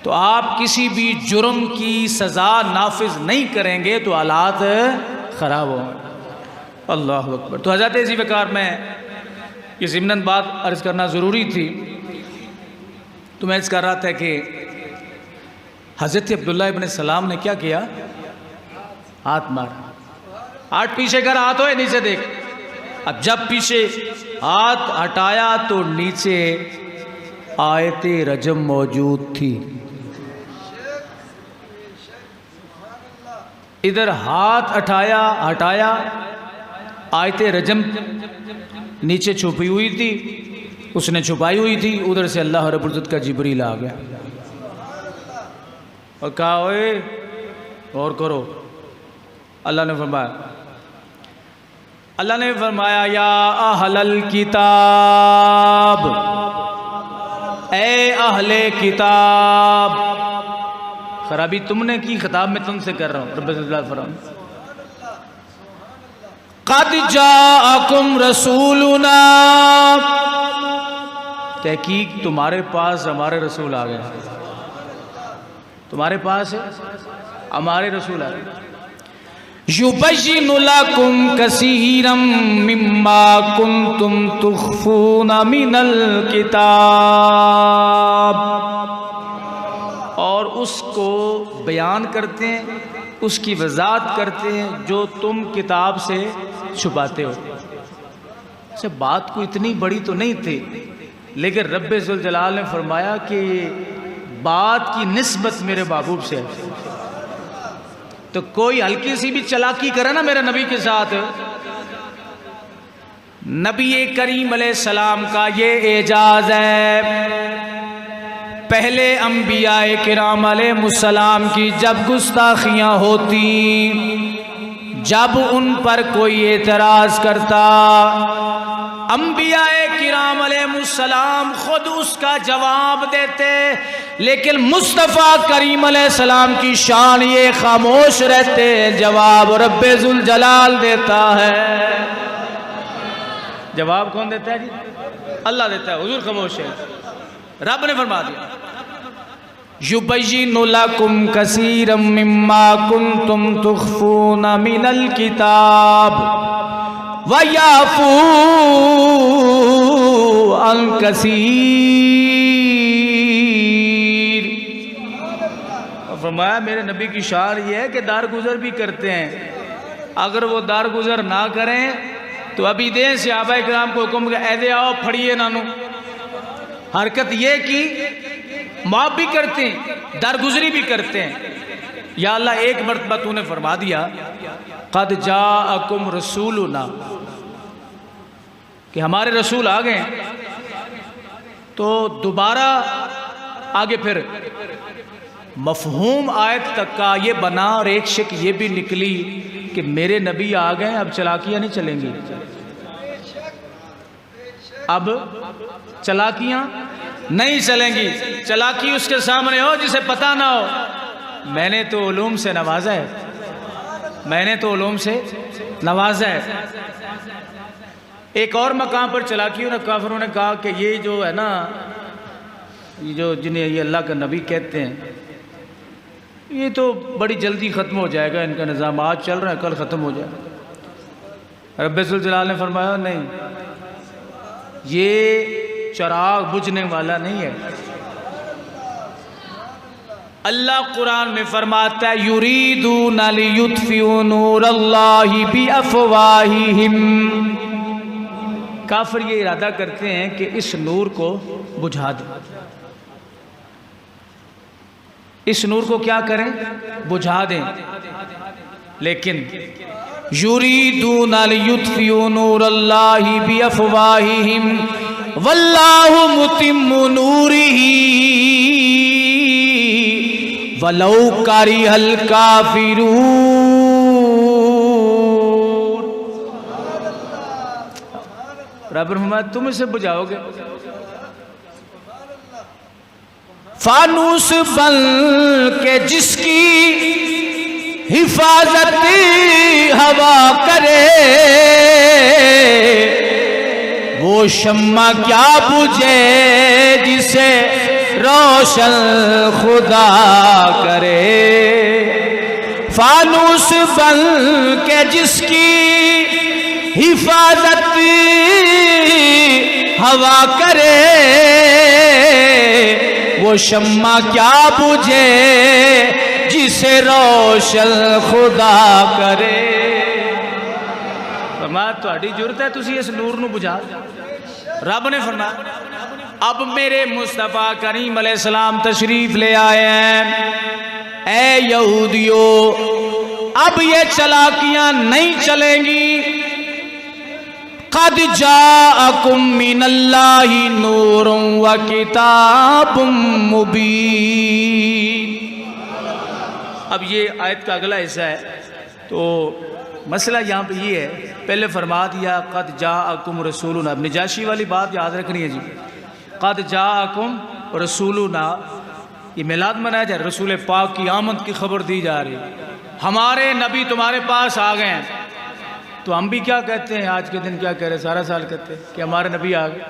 Speaker 1: تو آپ کسی بھی جرم کی سزا نافذ نہیں کریں گے تو حالات خراب ہوں گے۔ اللہ اکبر۔ تو حضرت ذی وقار میں یہ ضمناً بات عرض کرنا ضروری تھی، تو میں عرض کر رہا تھا کہ حضرت عبداللہ ابن سلام نے کیا کیا؟ ہاتھ مارا۔ ہاتھ پیچھے کر، ہاتھ ہوئے نیچے دیکھ۔ اب جب پیچھے ہاتھ ہٹایا تو نیچے آیت رجم موجود تھی۔ ادھر ہاتھ ہٹایا آیت رجم نیچے چھپی ہوئی تھی، اس نے چھپائی ہوئی تھی، ادھر سے اللہ رب العزت کا جبریل آ گیا اور کہا اوئے غور کرو۔ اللہ نے فرمایا یا اہل الکتاب، اے اہل کتاب، خرابی تم نے کی، خطاب میں تم سے کر رہا ہوں۔ رب اللہ فرمایا قد جاءکم رسولنا، تحقیق تمہارے پاس ہمارے رسول آ گئے، تمہارے پاس ہمارے رسول آ گئے۔ یبین لکم کثیرا مما کنتم تخفون من الکتاب، اور اس کو بیان کرتے ہیں، اس کی وضاحت کرتے ہیں جو تم کتاب سے چھپاتے ہو۔ سے بات کو اتنی بڑی تو نہیں تھی، لیکن رب ذوالجلال نے فرمایا کہ بات کی نسبت میرے محبوب سے ہے، تو کوئی ہلکی سی بھی چلاکی کرے نا میرے نبی کے ساتھ۔ نبی کریم علیہ السلام کا یہ اعجاز ہے، پہلے انبیاء کرام علیہ السلام کی جب گستاخیاں ہوتی، جب ان پر کوئی اعتراض کرتا، انبیاء کرام علیہ السلام خود اس کا جواب دیتے، لیکن مصطفیٰ کریم علیہ السلام کی شان یہ خاموش رہتے، جواب رب ذوالجلال دیتا ہے۔ جواب کون دیتا ہے جی؟ اللہ دیتا ہے، حضور خاموش ہے۔ رب نے فرما دیا یُبَيِّنُ لَكُمْ كَثِيرًا مِّمَّا كُنْتُمْ تُخْفُونَ مِنَ الْكِتَابِ وَيَعْفُو عَنْ كَثِيرٍ۔ فرمایا میرے نبی کی شان یہ ہے کہ دارگزر بھی کرتے ہیں، اگر وہ دارگزر نہ کریں تو ابھی دیں صحابہ کرام کو حکم کہ اے دے آؤ پھڑیے نانو، حرکت یہ کی، معاف بھی کرتے ہیں، درگزری بھی کرتے ہیں۔ یا اللہ ایک مرتبہ تو نے فرما دیا قد جاءکم رسولنا، کہ ہمارے رسول آ گئے، تو دوبارہ آگے پھر مفہوم آیت تک کا یہ بنا، اور ایک شک یہ بھی نکلی کہ میرے نبی آ گئے، اب چلاکیاں نہیں چلیں گی، اب چلاکیاں نہیں چلیں گی۔ چلاکی اس کے سامنے ہو جسے پتہ نہ ہو، میں نے تو علوم سے نوازا ہے، میں نے تو علوم سے نوازا ہے۔ ایک اور مقام پر چلاکیوں نے کافروں نے کہا کہ یہ جو ہے نا، یہ جو جنہیں یہ اللہ کا نبی کہتے ہیں، یہ تو بڑی جلدی ختم ہو جائے گا، ان کا نظام آج چل رہا ہے کل ختم ہو جائے گا۔ رب ذوالجلال نے فرمایا نہیں، یہ چراغ بجھنے والا نہیں ہے۔ اللہ قرآن میں فرماتا ہے یریدون لیطفئوا نور اللہ بافواہہم، کافر یہ ارادہ کرتے ہیں کہ اس نور کو بجھا دیں، اس نور کو کیا کریں؟ بجھا دیں، لیکن یریدون لیطفئوا نور اللہ بافواہہم واللہ متم نورہ ولو کرہ الکافرون۔ رب فرمایا تم اسے بجھاؤ گے، فانوس بن کے جس کی حفاظت ہوا کرے، وہ شمع کیا بجھے جسے روشن خدا کرے۔ فانوس بن کے جس کی حفاظت ہوا کرے، وہ شمع کیا بجھے جسے روشن خدا کرے۔ فرمایا تہاڈی جرت ہے تسی اس نور نو بجھا۔ رب نے فرمایا اب میرے مصطفیٰ کریم علیہ السلام تشریف لے آئے ہیں، اے یہودیو اب یہ چلاکیاں نہیں چلیں گی۔ قد جاءکم من اللہ نور و کتاب مبین۔ اب یہ آیت کا اگلا حصہ ہے، تو مسئلہ یہاں پہ یہ ہے، پہلے فرما دیا قد جاءکم رسولنا، اب نجاشی والی بات یاد رکھنی ہے جی، قد جاءکم رسولنا، یہ میلاد منایا جا رہا ہے، رسول پاک کی آمد کی خبر دی جا رہی ہے، ہمارے نبی تمہارے پاس آ گئے ہیں۔ تو ہم بھی کیا کہتے ہیں آج کے دن، کیا کہہ رہے ہیں، سارا سال کہتے ہیں کہ ہمارے نبی آ گئے۔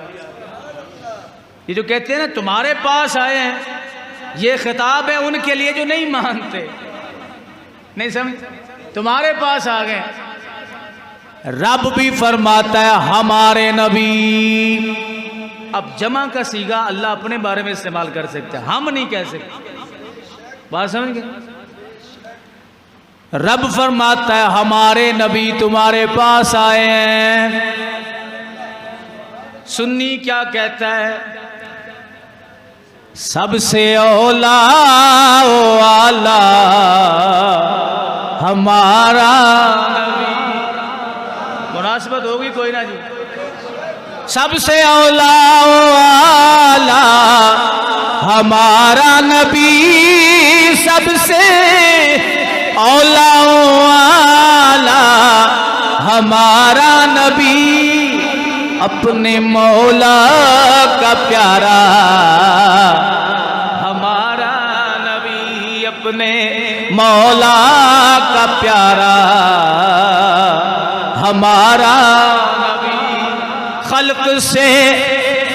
Speaker 1: یہ جو کہتے ہیں نا تمہارے پاس آئے ہیں، یہ خطاب ہے ان کے لیے جو نہیں مانتے، نہیں سمجھ، تمہارے پاس آ گئے۔ رب بھی فرماتا ہے ہمارے نبی، اب جمع کا صیغہ اللہ اپنے بارے میں استعمال کر سکتے ہیں، ہم نہیں کہہ سکتے۔ بات سمجھ گئے؟ رب فرماتا ہے ہمارے نبی تمہارے پاس آئے ہیں. سنی کیا کہتا ہے؟ سب سے اولا والا ہمارا نبی. مناسبت ہوگی کوئی نہ جی. سب سے اولا والا ہمارا نبی، سب سے اولا والا ہمارا نبی، اپنے مولا کا پیارا ہمارا نبی، اپنے مولا کا پیارا ہمارا نبی. خلق سے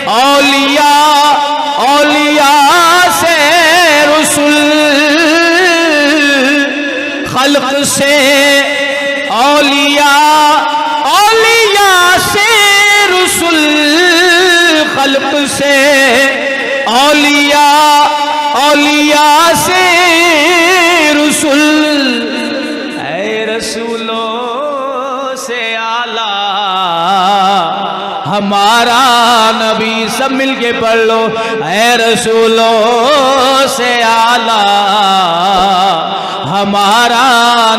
Speaker 1: اولیاء، اولیاء سے رسول، خلق سے اولیاء، اولیاء سے رسول، خلق سے اولیاء، اولیاء سے رسول. اے رسولوں سے اعلیٰ ہمارا نبی. سب مل کے پڑھ لو. اے رسولوں سے اعلیٰ ہمارا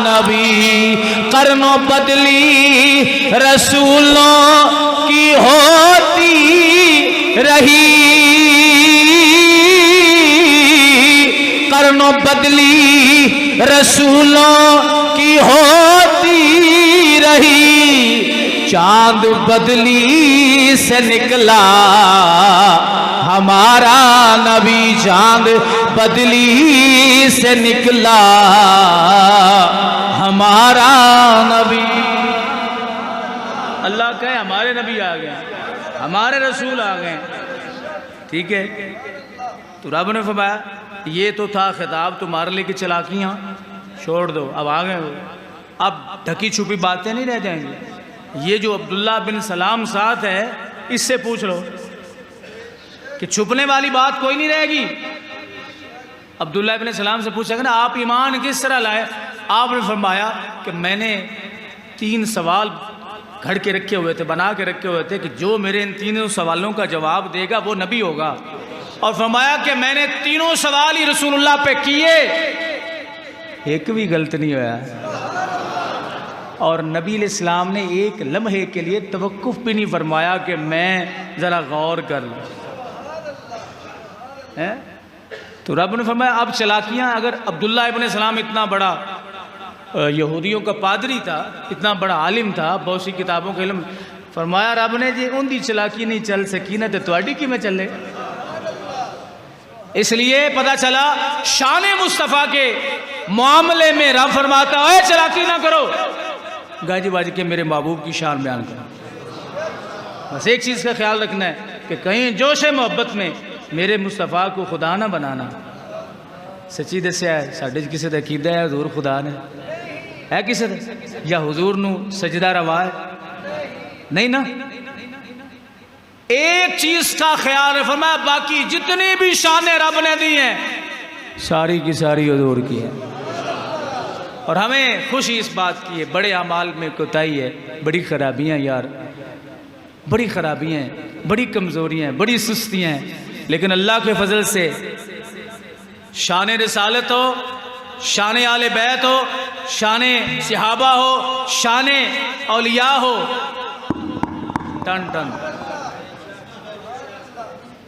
Speaker 1: نبی. قرنوں بدلی رسولوں کی ہوتی رہی، قرنوں بدلی رسولوں کی ہوتی رہی. چاند بدلی سے نکلا ہمارا نبی، چاند بدلی سے نکلا ہمارا نبی. اللہ کہے ہمارے نبی آ گئے، ہمارے رسول آ گئے. ٹھیک ہے، تو رب نے فرمایا یہ تو تھا خطاب تمہارے لے کے چلاکیاں چھوڑ دو، اب آ گئے ہو، اب ڈھکی چھپی باتیں نہیں رہ جائیں گی. یہ جو عبداللہ بن سلام ساتھ ہے اس سے پوچھ لو کہ چھپنے والی بات کوئی نہیں رہے گی. عبداللہ بن سلام سے پوچھا کہ نا آپ ایمان کس طرح لائے؟ آپ نے فرمایا کہ میں نے 3 سوال گھڑ کے رکھے ہوئے تھے، بنا کے رکھے ہوئے تھے کہ جو میرے ان 3 سوالوں کا جواب دے گا وہ نبی ہوگا. اور فرمایا کہ میں نے 3 سوال ہی رسول اللہ پہ کیے، ایک بھی غلط نہیں ہوا. اور نبی علیہ السلام نے ایک لمحے کے لیے توقف بھی نہیں فرمایا کہ میں ذرا غور کر لوں. تو رب نے فرمایا اب چلاکیاں. اگر عبداللہ ابن سلام اتنا بڑا یہودیوں کا پادری تھا، اتنا بڑا عالم تھا، بہت سی کتابوں کا علم، فرمایا رب نے جی ان دی چلاکی نہیں چل سکی نہ تو تواڈی کی میں چلے. اس لیے پتہ چلا شان مصطفیٰ کے معاملے میں رب فرماتا ہے چلاکی نہ کرو، گاجی باجی کے میرے محبوب کی شان بیان کرو. بس ایک چیز کا خیال رکھنا ہے کہ کہیں جوش محبت میں میرے مصطفیٰ کو خدا نہ بنانا. سچی دسیا ہے ساڈے کسی دا عقیدہ ہے حضور خدا نے ہے کسی دا، یا حضور نو سجدہ روا ہے؟ نہیں نا. ایک چیز کا خیال ہے، فرمایا باقی جتنی بھی شانیں رب نے دی ہیں ساری کی ساری حضور کی ہے. اور ہمیں خوشی اس بات کی ہے بڑے اعمال میں کوتاہی ہے، بڑی خرابیاں یار، بڑی خرابیاں ہیں، بڑی کمزوریاں ہیں، بڑی سستیاں ہیں، لیکن اللہ کے فضل سے شان رسالت ہو، شان آل بیت ہو، شان صحابہ ہو، شان اولیاء ہو، ٹن ٹن.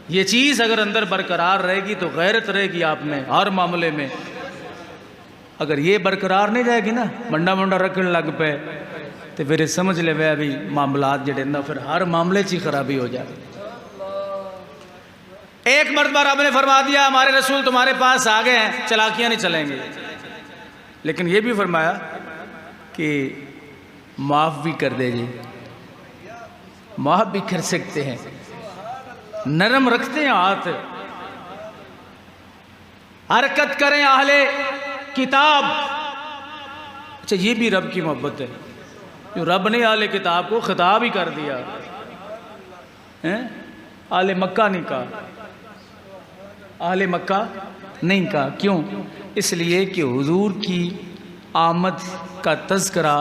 Speaker 1: یہ چیز اگر اندر برقرار رہے گی تو غیرت رہے گی آپ میں ہر معاملے میں. اگر یہ برقرار نہیں رہے گی نا، منڈا منڈا رکھنے لگ پے تو پھر سمجھ لے وے ابھی معاملات جڑے نا پھر ہر معاملے چی خرابی ہو جائے. ایک مرتبہ رب نے فرما دیا ہمارے رسول تمہارے پاس آ گئے ہیں، چلاکیاں نہیں چلیں گے، لیکن یہ بھی فرمایا کہ معاف بھی کر دے جی، معاف بھی کر سکتے ہیں، نرم رکھتے ہیں ہاتھ. حرکت کریں اہل کتاب. اچھا یہ بھی رب کی محبت ہے، جو رب نے اہل کتاب کو خطاب ہی کر دیا، اہل مکہ نہیں کہا، اہل مکہ نہیں کہا۔ کیوں؟ اس لیے کہ حضور کی آمد کا تذکرہ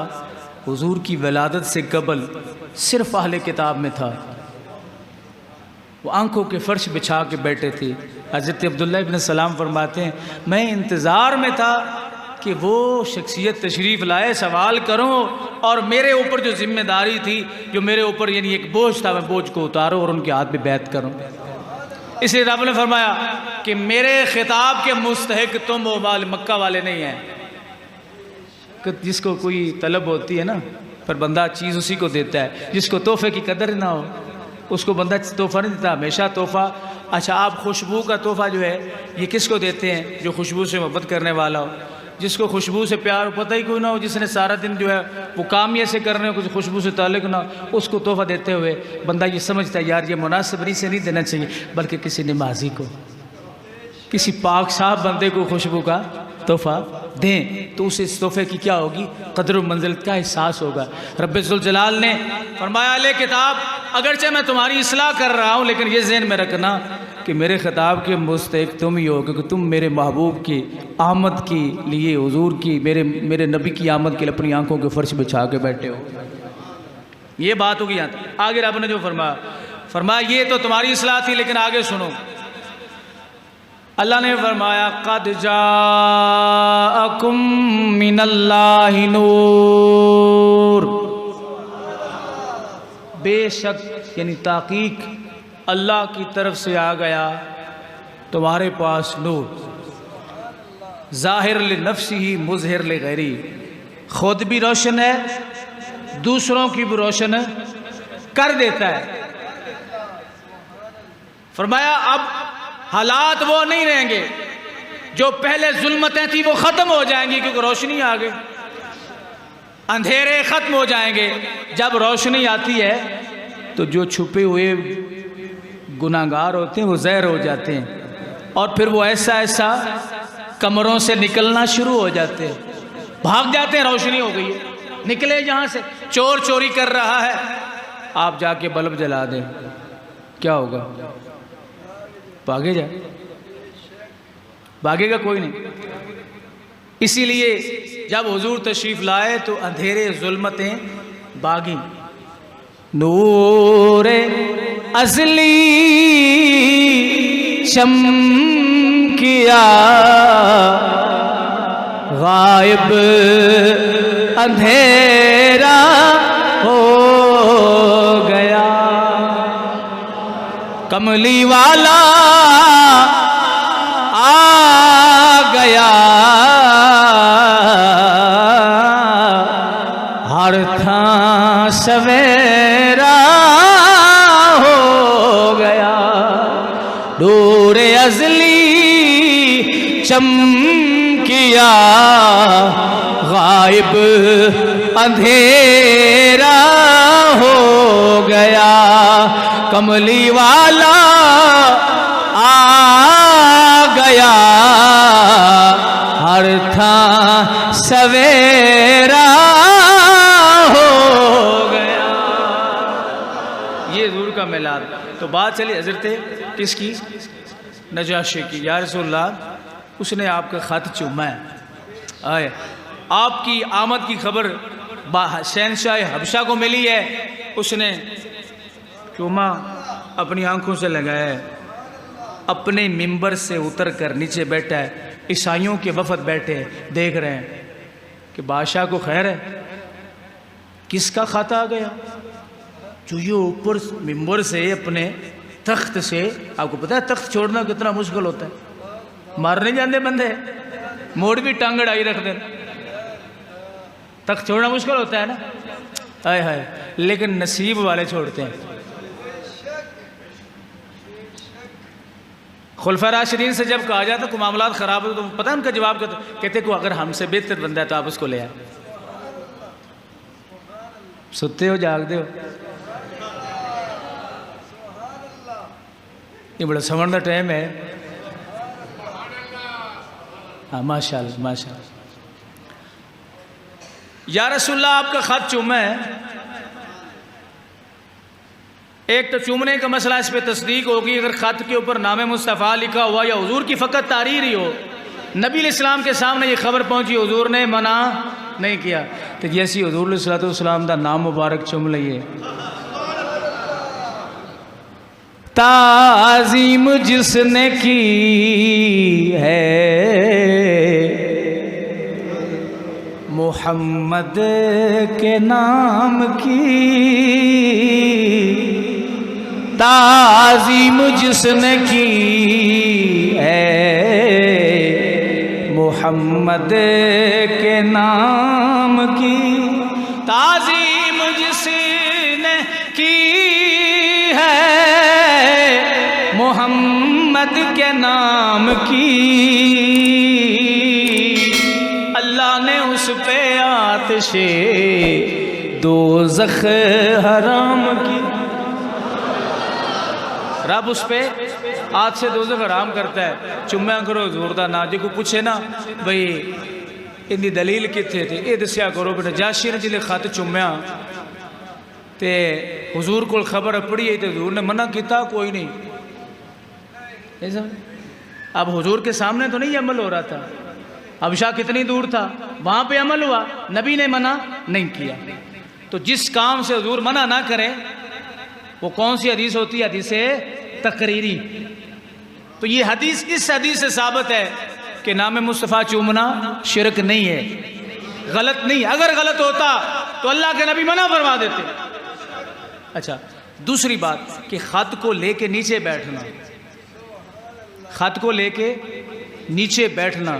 Speaker 1: حضور کی ولادت سے قبل صرف اہل کتاب میں تھا۔ وہ آنکھوں کے فرش بچھا کے بیٹھے تھے۔ حضرت عبداللہ ابن سلام فرماتے ہیں میں انتظار میں تھا کہ وہ شخصیت تشریف لائے، سوال کروں اور میرے اوپر جو ذمہ داری تھی، جو میرے اوپر یعنی ایک بوجھ تھا، میں بوجھ کو اتاروں اور ان کے ہاتھ میں بیعت کروں۔ اس لیے رب نے فرمایا کہ میرے خطاب کے مستحق تم مکہ والے نہیں ہیں۔ جس کو کوئی طلب ہوتی ہے نا، پر بندہ چیز اسی کو دیتا ہے۔ جس کو تحفے کی قدر نہ ہو اس کو بندہ تحفہ نہیں دیتا، ہمیشہ تحفہ۔ اچھا، آپ خوشبو کا تحفہ جو ہے یہ کس کو دیتے ہیں؟ جو خوشبو سے محبت کرنے والا ہو، جس کو خوشبو سے پیار پتہ ہی کوئی نہ ہو، جس نے سارا دن جو ہے وہ کام یہ سے کرنے ہو، کچھ خوشبو سے تعلق نہ ہو، اس کو تحفہ دیتے ہوئے بندہ یہ سمجھتا ہے یار یہ مناسب نہیں سے نہیں دینا چاہیے، بلکہ کسی نمازی کو، کسی پاک صاحب بندے کو خوشبو کا تحفہ دیں تو اسے اس تحفے کی کیا ہوگی؟ قدر و منزلت کا احساس ہوگا۔ رب ذوالجلال نے فرمایا اہل کتاب اگرچہ میں تمہاری اصلاح کر رہا ہوں، لیکن یہ ذہن میں رکھنا کہ میرے خطاب کے مستحق تم ہی ہو، کیونکہ تم میرے محبوب کی آمد کے لیے، حضور کی میرے نبی کی آمد کے لیے اپنی آنکھوں کے فرش بچھا کے بیٹھے ہو۔ یہ بات ہوگی یہاں تک۔ آگے رب نے جو فرمایا یہ تو تمہاری اصلاح تھی، لیکن آگے سنو۔ اللہ نے فرمایا قد جاءکم من اللہ نور، بے شک یعنی تحقیق اللہ کی طرف سے آ گیا تمہارے پاس نور، ظاہر لنفسہ مظہر لغیرہ، خود بھی روشن ہے دوسروں کی بھی روشن کر دیتا ہے۔ فرمایا اب حالات وہ نہیں رہیں گے جو پہلے ظلمتیں تھیں، وہ ختم ہو جائیں گی کیونکہ روشنی آ گئی، اندھیرے ختم ہو جائیں گے۔ جب روشنی آتی ہے تو جو چھپے ہوئے گناہگار ہوتے ہیں وہ ظاہر ہو جاتے ہیں، اور پھر وہ ایسا کمروں سے نکلنا شروع ہو جاتے ہیں، بھاگ جاتے ہیں۔ روشنی ہو گئی ہے، نکلے جہاں سے، چور چوری کر رہا ہے، آپ جا کے بلب جلا دیں، کیا ہوگا؟ بھاگے جائے، بھاگے گا کوئی نہیں۔ اسی لیے جب حضور تشریف لائے تو اندھیرے ظلمتیں بھاگیں۔ نور ازلی چمکیا، غائب اندھیرا ہو گیا، کملی والا آ گیا، ہر تھاں سویرا ہو گیا، نور ازلی چمکیا، غائب اندھیرا ہو گیا، کملی والا آ گیا، ہر تھاں سویرا ہو گیا۔ یہ حضور کا میلاد۔ تو بات چلی حضرت کس کی؟ نجاشی کی۔ یا رسول اللہ، اس نے آپ کا خط چوما ہے، آپ کی آمد کی خبر شہنشاہ حبشہ کو ملی ہے، اس نے چوما، اپنی آنکھوں سے لگایا ہے، اپنے ممبر سے اتر کر نیچے بیٹھا ہے، عیسائیوں کے وفد بیٹھے دیکھ رہے ہیں کہ بادشاہ کو خیر ہے، کس کا خط آ گیا؟ جو یہ اوپر ممبر سے اپنے تخت سے، آپ کو پتہ ہے تخت چھوڑنا کتنا مشکل ہوتا ہے، مارنے جاندے بندے موڑ بھی ٹانگ اڑائی رکھ دیں، تخت چھوڑنا مشکل ہوتا ہے نا، ہائے ہائے، لیکن نصیب والے چھوڑتے ہیں۔ خلفاء راشدین سے جب کہا جاتا کہ معاملات خراب ہو تو پتہ ہے ان کا جواب کہتے کہ اگر ہم سے بہتر بندہ ہے تو آپ اس کو لے آئے۔ ستے ہو جاگتے ہو؟ یہ بڑا سمجھنا ٹائم ہے۔ ہاں ماشاءاللہ ماشاءاللہ۔ یا رسول اللہ، آپ کا خط چوما ہے، ایک تو چومنے کا مسئلہ، اس پہ تصدیق ہوگی اگر خط کے اوپر نام مصطفیٰ لکھا ہوا یا حضور کی فقط تحریر ہی ہو، نبی علیہ السلام کے سامنے یہ خبر پہنچی، حضور نے منع نہیں کیا، تو جیسی حضور علیہ السلام دا نام مبارک چوم لئیے۔ تعظیم جس نے کی ہے محمد کے نام کی، تعظیم جس نے کی ہے محمد کے نام کی، تعظیم جس نے کی ہے محمد کے نام کی، اللہ نے اس پہ آتش دوزخ حرام کی، رب اس پہ آج سے دوزخ حرام کرتا ہے۔ چمیا کرو حضور دا نا، جے کو پوچھے نا بھئی ان دی دلیل کتھے تھے، اے دسیا کرو بے نجاشی نے جلے خط چمیا تے حضور کو خبر پڑی ہے تے حضور نے منع کیتا کوئی نہیں۔ اب حضور کے سامنے تو نہیں عمل ہو رہا تھا، اب شاہ کتنی دور تھا، وہاں پہ عمل ہوا، نبی نے منع نہیں کیا۔ تو جس کام سے حضور منع نہ کرے وہ کون سی حدیث ہوتی ہے؟ حدیث تقریری۔ تو یہ حدیث اس حدیث سے ثابت ہے کہ نام مصطفیٰ چومنا شرک نہیں ہے، غلط نہیں۔ اگر غلط ہوتا تو اللہ کے نبی منع فرما دیتے۔ اچھا، دوسری بات کہ خط کو لے کے نیچے بیٹھنا، خط کو لے کے نیچے بیٹھنا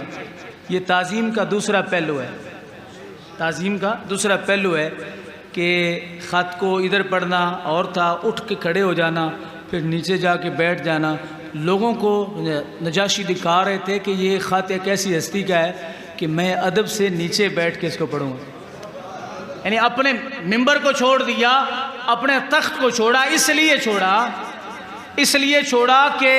Speaker 1: یہ تعظیم کا دوسرا پہلو ہے، تعظیم کا دوسرا پہلو ہے کہ خط کو ادھر پڑھنا اور تھا اٹھ کے کھڑے ہو جانا پھر نیچے جا کے بیٹھ جانا۔ لوگوں کو نجاشی دکھا رہے تھے کہ یہ خط ایک ایسی ہستی کا ہے کہ میں ادب سے نیچے بیٹھ کے اس کو پڑھوں، یعنی اپنے ممبر کو چھوڑ دیا، اپنے تخت کو چھوڑا، اس لیے چھوڑا کہ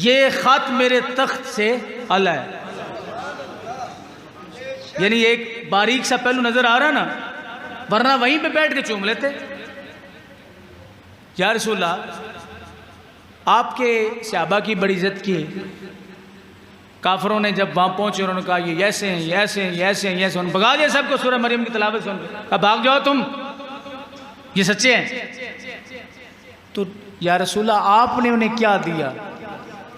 Speaker 1: یہ خط میرے تخت سے اعلیٰ ہے، یعنی ایک باریک سا پہلو نظر آ رہا نا، ورنہ وہیں پہ بیٹھ کے چوم لیتے۔ یا رسول اللہ، آپ کے صحابہ کی بڑی عزت کی، کافروں نے جب وہاں پہنچے انہوں نے کہا یہ ایسے ہیں، یہ ایسے ہیں، یہ ایسے ہیں، یہ ایسے ہیں، بھگا دیا سب کو سورہ مریم کی تلاوت سن کے، کہا بھاگ جاؤ تم، یہ سچے ہیں۔ تو یا رسول اللہ آپ نے انہیں کیا دیا،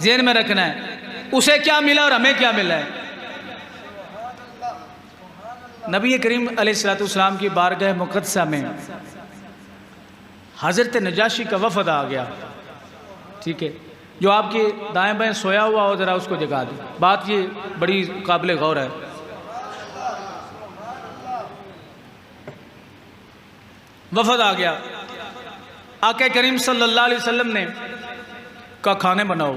Speaker 1: ذہن میں رکھنا ہے، اسے کیا ملا اور ہمیں کیا ملا ہے۔ نبی کریم علیہ السلام کی بارگاہ مقدسہ میں حضرت نجاشی کا وفد آ گیا، ٹھیک ہے، جو آپ کے دائیں بائیں سویا ہوا ہو ذرا اس کو جگا دیں، بات یہ بڑی قابل غور ہے۔ وفد آ گیا، آقا کریم صلی اللہ علیہ وسلم نے کہا کھانے بناؤ،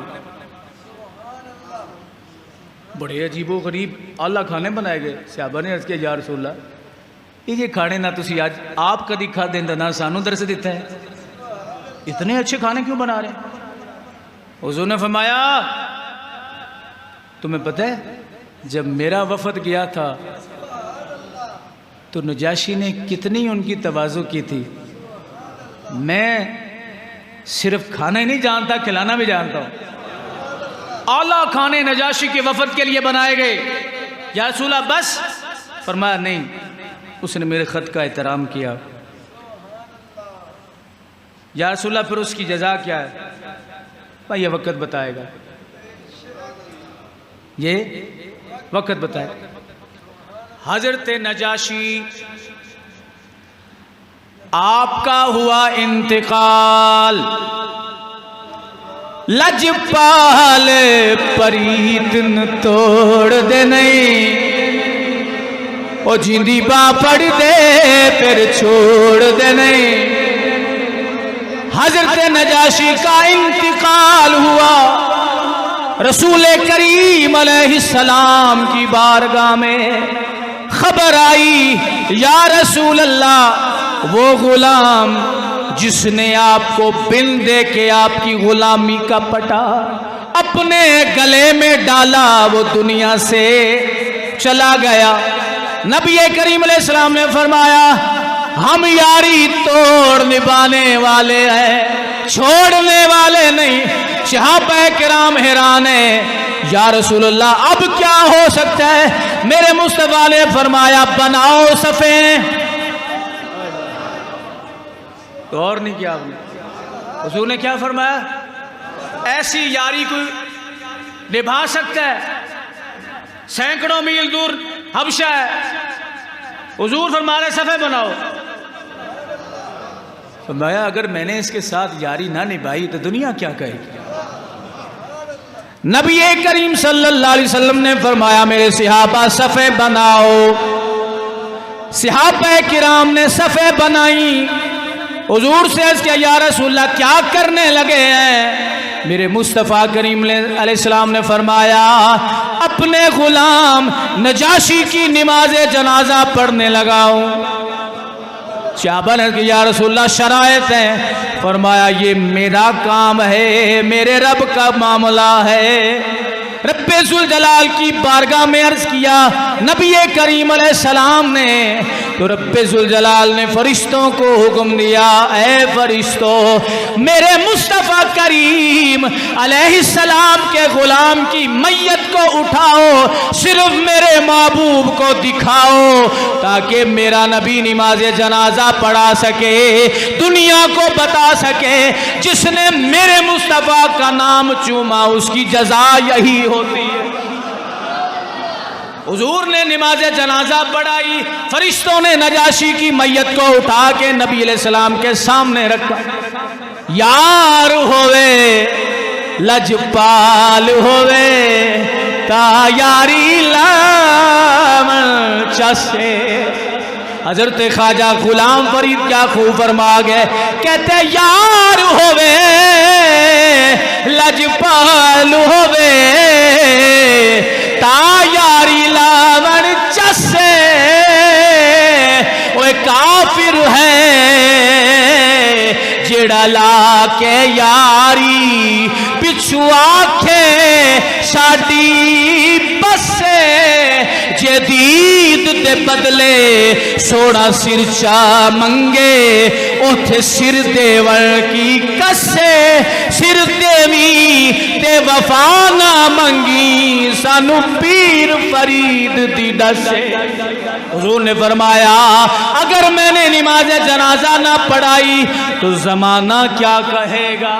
Speaker 1: بڑے عجیب و غریب اعلیٰ کھانے بنائے گئے۔ صحابہ نے عرض کیا یا رسول اللہ یہ کھانے نہ تسی آج آپ کدی کھا دیندہ نہ سانو درس دیتا ہے، اتنے اچھے کھانے کیوں بنا رہے ہیں؟ حضور نے فرمایا تمہیں پتہ ہے جب میرا وفد گیا تھا تو نجاشی نے کتنی ان کی تواضع کی تھی، میں صرف کھانا ہی نہیں جانتا کھلانا بھی جانتا ہوں۔ اعلیٰ کھانے نجاشی کے وفد کے لیے بنائے گئے۔ یا رسول اللہ بس؟ فرمایا نہیں، اس نے میرے خط کا احترام کیا۔ یا رسول اللہ پھر اس کی جزا کیا ہے؟ یہ وقت بتائے گا، یہ وقت بتائے گا۔ حضرت نجاشی آپ کا ہوا انتقال، لجپال پریت ن توڑ دے نہیں، او جیندی با پڑ دے پھر چھوڑ دے نہیں۔ حضرت نجاشی کا انتقال ہوا، رسول کریم علیہ السلام کی بارگاہ میں خبر آئی یا رسول اللہ وہ غلام جس نے آپ کو بن دے کے آپ کی غلامی کا پٹا اپنے گلے میں ڈالا وہ دنیا سے چلا گیا۔ نبی کریم علیہ السلام نے فرمایا ہم یاری توڑ نبھانے والے ہیں، چھوڑنے والے نہیں۔ صحابہ کرام حیران ہیں، یا رسول اللہ اب کیا ہو سکتا ہے؟ میرے مصطفیٰ نے فرمایا بناؤ صفیں۔ تو اور نہیں کیا آپ نے؟ حضور نے کیا فرمایا؟ ایسی یاری کوئی نبھا سکتا ہے؟ سینکڑوں میل دور حبشہ ہے، حضور فرما رہے صفیں بناؤ۔ فرمایا اگر میں نے اس کے ساتھ یاری نہ نبھائی تو دنیا کیا کہے گی؟ نبی کریم صلی اللہ علیہ وسلم نے فرمایا میرے صحابہ صفیں بناؤ۔ صحابہ کرام نے صفیں بنائی۔ حضور سے عرض کیا یا رسول اللہ کیا کرنے لگے ہیں؟ میرے مصطفیٰ کریم علیہ السلام نے فرمایا اپنے غلام نجاشی کی نماز جنازہ پڑھنے لگا ہوں۔ صحابہ نے کہا یا رسول اللہ شرائط ہیں؟ فرمایا یہ میرا کام ہے، میرے رب کا معاملہ ہے۔ رب ذوالجلال کی بارگاہ میں عرض کیا نبی کریم علیہ السلام نے، تو رب ذوالجلال نے فرشتوں کو حکم دیا اے فرشتوں میرے مصطفیٰ کریم علیہ السلام کے غلام کی میت کو اٹھاؤ، صرف میرے محبوب کو دکھاؤ تاکہ میرا نبی نماز جنازہ پڑھا سکے، دنیا کو بتا سکے جس نے میرے مصطفیٰ کا نام چوما اس کی جزا یہی ہوتی ہے۔ حضور نے نماز جنازہ پڑھائی، فرشتوں نے نجاشی کی میت کو اٹھا کے نبی علیہ السلام کے سامنے رکھا۔ یار ہوئے لجپال ہوئے تا یاری لام چسے۔ حضرت خواجہ غلام فرید کیا خوب فرما گئے، کہتے یار ہوئے لجپال ہوئے تا یاری لاون چسے۔ وہ کافر ہے جڑا لا کے یاری پچھو آکھے ساڈی بسے، جدید دے بدلے سوڑا سر چا منگے اوتھے سر دیور کی کسے، سر دیوی تے وفا نہ منگی سانو پیر فرید دی دسے۔ حضور نے فرمایا اگر میں نے نماز جنازہ نہ پڑھائی تو زمانہ کیا کہے گا؟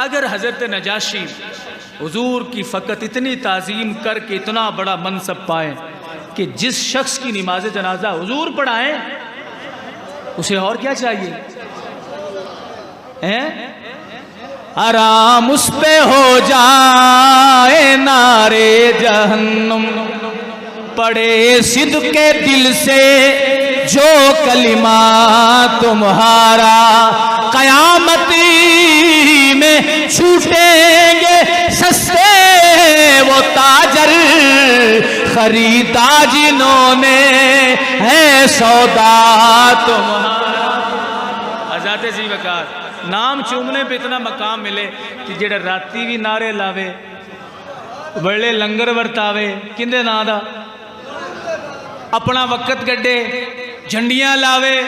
Speaker 1: اگر حضرت نجاشی حضور کی فقط اتنی تعظیم کر کے اتنا بڑا منصب پائیں کہ جس شخص کی نماز جنازہ حضور پڑھائیں اسے اور کیا چاہیے؟ حرام اس پہ ہو جائے نارے جہنم، پڑے صدق کے دل سے جو کلمہ تمہارا، قیامت میں چھوٹیں گے سستے وہ تاجر خریدا جنہوں نے ہے سودا تمہارا۔ حضرت جی وقار نام چومنے پہ اتنا مقام ملے کہ جڑا راتی بھی نعرے لاوے بڑے لنگر ورتاوے کندے نا دا، اپنا وقت گڈے جھنڈیاں لاوے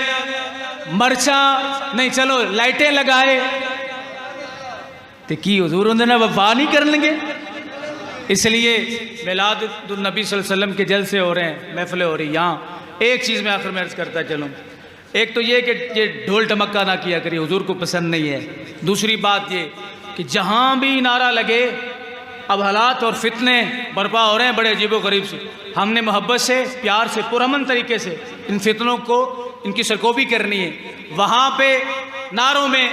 Speaker 1: مرچاں نہیں چلو لائٹیں لگائے تو کی حضور اندر وفا نہیں کریں گے؟ اس لیے میلاد النبی صلی اللہ علیہ وسلم کے جلسے ہو رہے ہیں، محفلیں ہو رہی۔ یہاں ایک چیز میں آخر میں عرض کرتا چلوں، ایک تو یہ کہ یہ ڈھول ٹمکا نہ کیا کریے، حضور کو پسند نہیں ہے۔ دوسری بات یہ کہ جہاں بھی نعرہ لگے، اب حالات اور فتنے برپا ہو رہے ہیں بڑے عجیب و غریب سے، ہم نے محبت سے پیار سے پرامن طریقے سے ان فتنوں کو ان کی سرکوبی کرنی ہے۔ وہاں پہ نعروں میں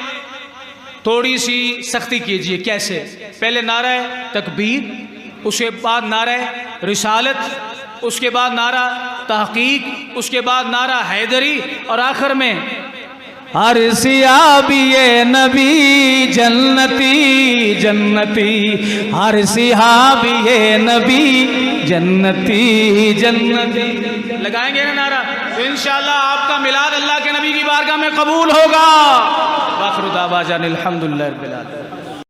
Speaker 1: تھوڑی سی سختی کیجئے۔ کیسے؟ پہلے نعرہ تکبیر، اس کے بعد نعرہ رسالت، اس کے بعد نعرہ تحقیق، اس کے بعد نعرہ حیدری، اور آخر میں ہر صحابی نبی جنتی جنتی، ہر صحابی نبی جنتی جنتی۔ لگائیں گے نا نعرہ تو انشاءاللہ آپ کا میلاد اللہ کے نبی کی بارگاہ میں قبول ہوگا۔ وآخر دعوانا الحمدللہ رب العالمین۔